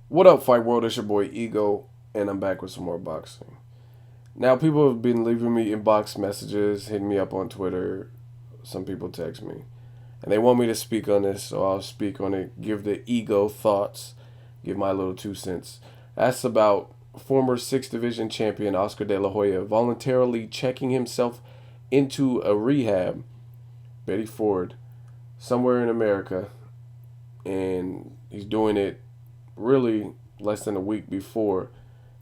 What up, Fight World? It's your boy Ego, and I'm back with some more boxing. Now, people have been leaving me inbox messages, hitting me up on Twitter. Some people text me, and they want me to speak on this, so I'll speak on it, give the ego thoughts, give my little 2 cents. That's about former 6th Division champion Oscar De La Hoya voluntarily checking himself into a rehab, Betty Ford, somewhere in America, and he's doing it really less than a week before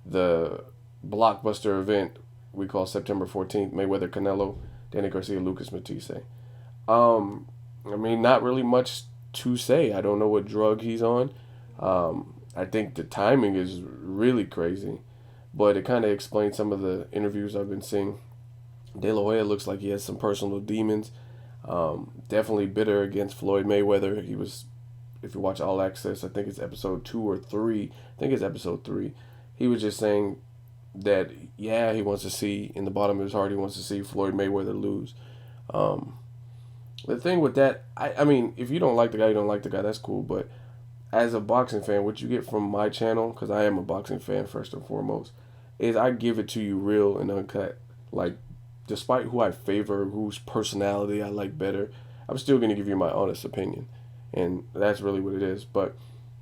the blockbuster event we call September 14th, Mayweather Canelo, Danny Garcia, Lucas Matisse. I mean, not really much to say. I don't know what drug he's on. I think the timing is really crazy, but it kind of explains some of the interviews I've been seeing. De La Hoya looks like he has some personal demons. Definitely bitter against Floyd Mayweather. He was, if you watch All Access, I think it's episode 2 or 3. I think it's episode 3. He was just saying that yeah, he wants to see in the bottom of his heart, he wants to see Floyd Mayweather lose. Um, the thing with that, I mean, if you don't like the guy, you don't like the guy. That's cool. But as a boxing fan, what you get from my channel, because I am a boxing fan first and foremost, is I give it to you real and uncut. Like, despite who I favor, whose personality I like better, I'm still gonna give you my honest opinion, and that's really what it is. But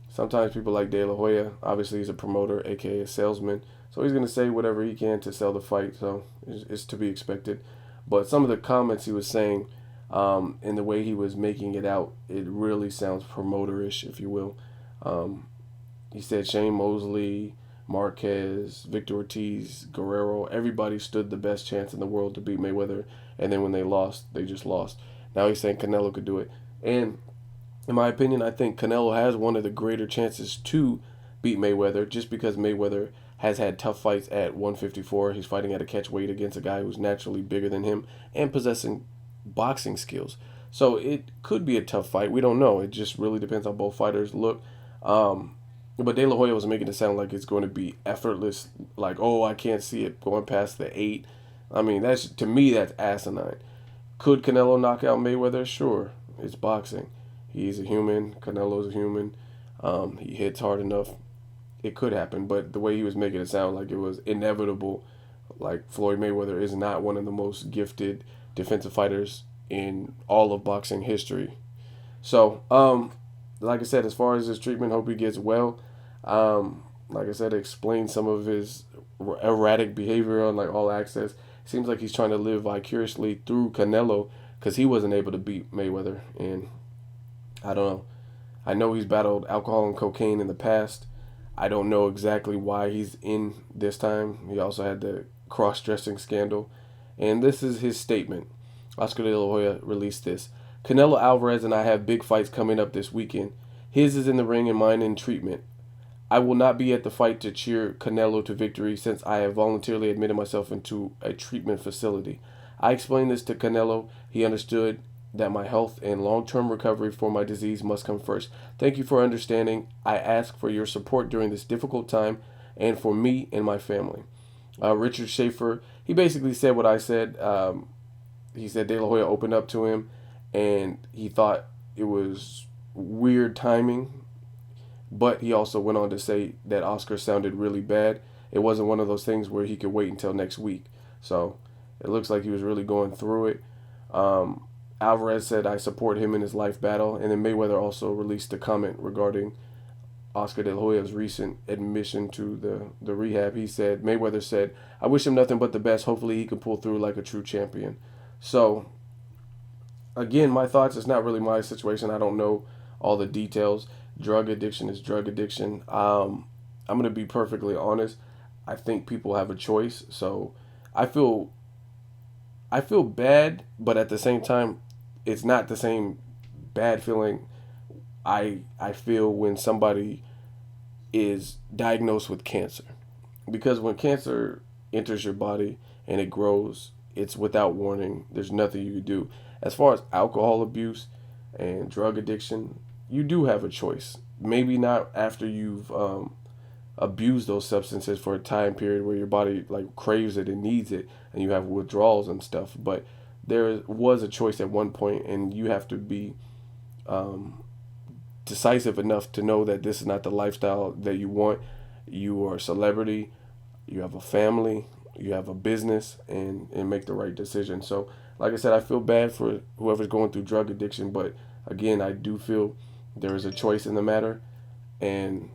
sometimes people like De La Hoya, obviously he's a promoter, aka a salesman, so he's gonna say whatever he can to sell the fight. So it's to be expected. But some of the comments he was saying, and the way he was making it out, it really sounds promoterish, if you will. Um, he said Shane Mosley, Marquez, Victor Ortiz, Guerrero, everybody stood the best chance in the world to beat Mayweather, and then when they lost, they just lost. Now he's saying Canelo could do it, and in my opinion, I think Canelo has one of the greater chances to beat Mayweather just because Mayweather has had tough fights at 154. He's fighting at a catch weight against a guy who's naturally bigger than him and possessing boxing skills. So it could be a tough fight. We don't know. It just really depends on both fighters look. Um, but De La Hoya was making it sound like it's going to be effortless. Like, oh, I can't see it going past the 8. I mean, that's to me that's asinine. Could Canelo knock out Mayweather? Sure, it's boxing. He's a human. Canelo's a human. He hits hard enough. It could happen, but the way he was making it sound like it was inevitable, like Floyd Mayweather is not one of the most gifted defensive fighters in all of boxing history. So, like I said, as far as his treatment, hope he gets well. Like I said, explain some of his erratic behavior on like All Access. Seems like he's trying to live vicariously through Canelo because he wasn't able to beat Mayweather, and I don't know. I know he's battled alcohol and cocaine in the past. I don't know exactly why he's in this time. He also had the cross-dressing scandal, and this is his statement. Oscar De La Hoya released this. Canelo Alvarez and I have big fights coming up this weekend. His is in the ring and mine in treatment. I will not be at the fight to cheer Canelo to victory since I have voluntarily admitted myself into a treatment facility. I explained this to Canelo. He understood that my health and long term recovery for my disease must come first. Thank you for understanding. I ask for your support during this difficult time and for me and my family. Richard Schaefer, he basically said what I said. He said De La Hoya opened up to him and he thought it was weird timing, but he also went on to say that Oscar sounded really bad. It wasn't one of those things where he could wait until next week. So it looks like he was really going through it. Alvarez said, I support him in his life battle. And then Mayweather also released a comment regarding Oscar De La Hoya's recent admission to the rehab. He said, Mayweather said, I wish him nothing but the best. Hopefully he can pull through like a true champion. So, again, my thoughts, it's not really my situation. I don't know all the details. Drug addiction is drug addiction. I'm going to be perfectly honest. I think people have a choice. So I feel I feel bad, but at the same time, it's not the same bad feeling I feel when somebody is diagnosed with cancer. Because when cancer enters your body and it grows, it's without warning. There's nothing you can do. As far as alcohol abuse and drug addiction, you do have a choice. Maybe not after you've abused those substances for a time period where your body like craves it and needs it and you have withdrawals and stuff, but there was a choice at one point and you have to be decisive enough to know that this is not the lifestyle that you want. You are a celebrity, you have a family, you have a business, and make the right decision. So, like I said, I feel bad for whoever's going through drug addiction, but again, I do feel there is a choice in the matter, and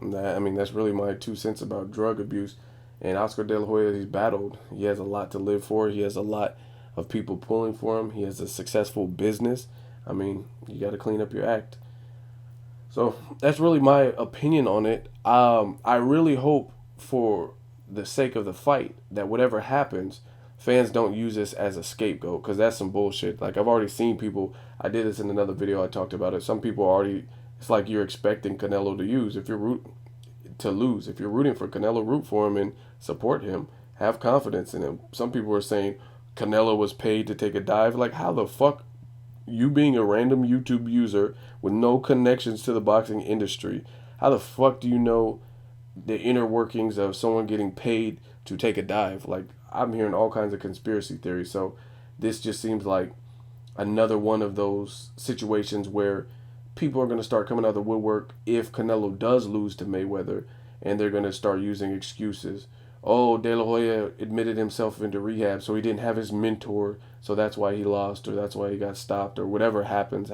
that's really my 2 cents about drug abuse. And Oscar De La Hoya, he's battled. He has a lot to live for. He has a lot of people pulling for him. He has a successful business. You got to clean up your act. So that's really my opinion on it. I really hope, for the sake of the fight, that whatever happens, fans don't use this as a scapegoat, because that's some bullshit. Like, I've already seen people. I did this in another video. I talked about it. Some people already. It's like you're expecting Canelo to use. If you're lose. If you're rooting for Canelo, root for him and support him. Have confidence in him. Some people are saying Canelo was paid to take a dive. Like, how the fuck, you being a random YouTube user with no connections to the boxing industry, how the fuck do you know the inner workings of someone getting paid to take a dive? Like, I'm hearing all kinds of conspiracy theories. So this just seems like another one of those situations where people are going to start coming out of the woodwork if Canelo does lose to Mayweather, and they're going to start using excuses. Oh, De La Hoya admitted himself into rehab, so he didn't have his mentor, so that's why he lost, or that's why he got stopped, or whatever happens.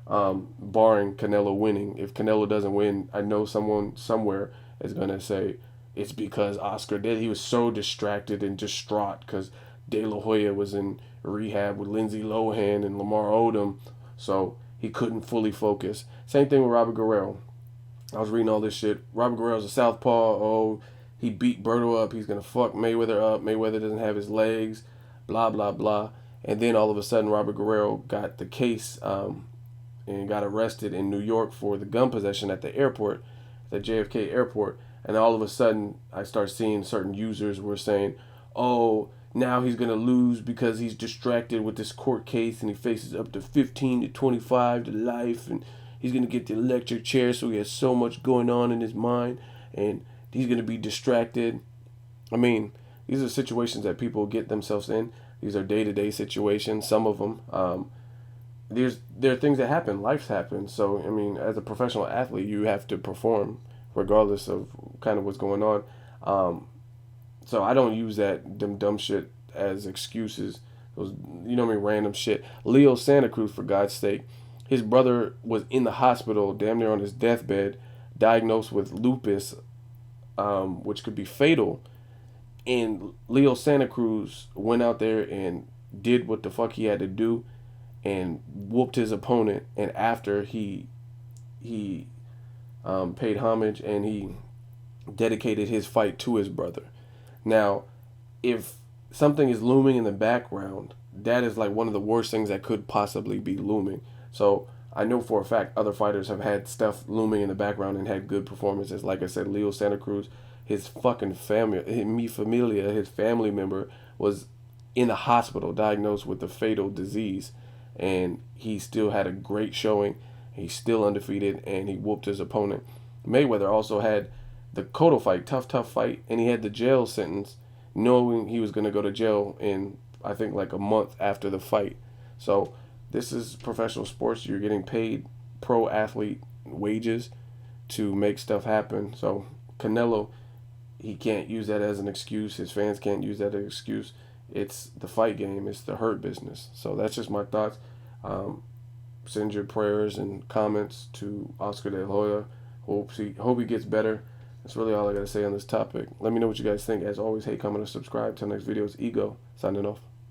Barring Canelo winning. If Canelo doesn't win, I know someone somewhere is going to say it's because Oscar did. He was so distracted and distraught because De La Hoya was in rehab with Lindsay Lohan and Lamar Odom, so he couldn't fully focus. Same thing with Robert Guerrero. I was reading all this shit. Robert Guerrero's a southpaw. Oh, he beat Berto up. He's going to fuck Mayweather up. Mayweather doesn't have his legs. Blah, blah, blah. And then all of a sudden, Robert Guerrero got the case and got arrested in New York for the gun possession at the airport, the JFK airport. And all of a sudden, I start seeing certain users were saying, oh, now he's going to lose because he's distracted with this court case and he faces up to 15 to 25 to life, and he's going to get the electric chair, so he has so much going on in his mind and he's going to be distracted. These are situations that people get themselves in. These are day-to-day situations, some of them. There are things that happen. Life happens. So, as a professional athlete, you have to perform regardless of kind of what's going on. So I don't use that dumb shit as excuses. Those, random shit. Leo Santa Cruz, for God's sake. His brother was in the hospital, damn near on his deathbed, diagnosed with lupus, which could be fatal. And Leo Santa Cruz went out there and did what the fuck he had to do and whooped his opponent. And after he paid homage and he dedicated his fight to his brother. Now, if something is looming in the background, that is like one of the worst things that could possibly be looming. So I know for a fact other fighters have had stuff looming in the background and had good performances. Like I said, Leo Santa Cruz, his fucking family, his family member was in the hospital diagnosed with a fatal disease, and he still had a great showing. He's still undefeated, and he whooped his opponent. Mayweather also had the Cotto fight, tough fight, and he had the jail sentence, knowing he was going to go to jail in, I think, like a month after the fight. So this is professional sports. You're getting paid pro athlete wages to make stuff happen. So Canelo, he can't use that as an excuse. His fans can't use that as an excuse. It's the fight game. It's the hurt business. So that's just my thoughts. Send your prayers and comments to Oscar De La Hoya. Hope he gets better. That's really all I got to say on this topic. Let me know what you guys think. As always, hate, comment, or subscribe. Till next video, it's Ego, signing off.